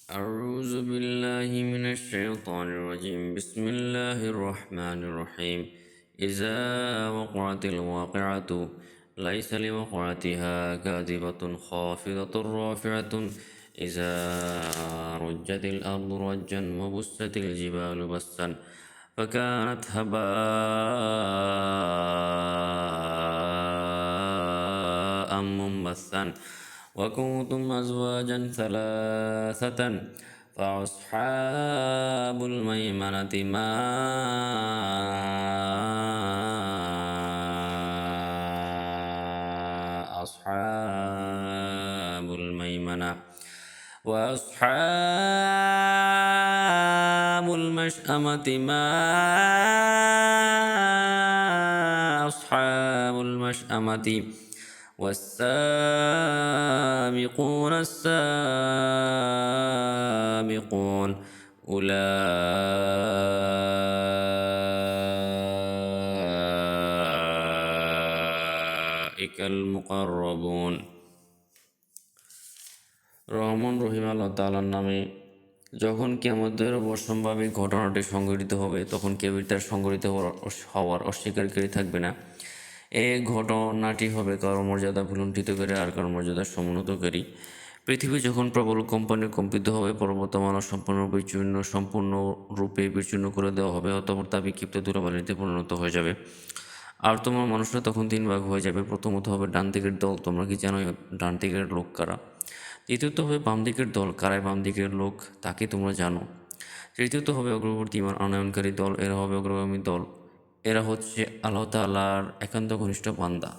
أعوذ بالله من الشيطان الرجيم. بسم الله الرحمن الرحيم. إذا وقعت الواقعة ليس لوقعتها كاذبة خافضة رافعة. إذا رجت الأرض رجا وبست الجبال بسا فكانت هباء منبثا. وكنتم أزواجا ثلاثة فأصحاب الميمنة ما أصحاب الميمنة وأصحاب المشأمة ما أصحاب المشأمة والسابقون السابقون أولئك المقربون। রহমান রহিম আল্লাহ তাআলার নামে। যখন কিয়ামতের অবশ্যম্ভাবী ঘটনাটি সংঘটিত হবে তখন কেউ তার সংঘটিত হওয়ার অস্বীকারী থাকবে না। এই ঘটনাটি হবে কারো মর্যাদা ভুলুণ্ঠিতকারী আর কারো মর্যাদা সমুন্নতকারী। পৃথিবী যখন প্রবল কম্পনে কম্পিত হবে, পর্বতমালা সম্পূর্ণরূপে বিচ্ছিন্ন করে দেওয়া হবে, অতঃপর তা বিক্ষিপ্ত ধূলিকণাতে পরিণত হয়ে যাবে। আর তোমার মানুষরা তখন 3 ভাগ হয়ে যাবে। প্রথমত হবে ডান দিকের দল, তোমরা কি জানো ডান দিকের লোক কারা? দ্বিতীয়ত হবে বাম দিকের দল, কারাই বাম দিকের লোক তাকে তোমরা জানো। তৃতীয়ত হবে অগ্রবর্তী ইমান আনয়নকারী দল, এরা হবে অগ্রগামী দল। এরা হচ্ছে আল্লাহ তাআলার একান্ত ঘনিষ্ঠ বান্দা।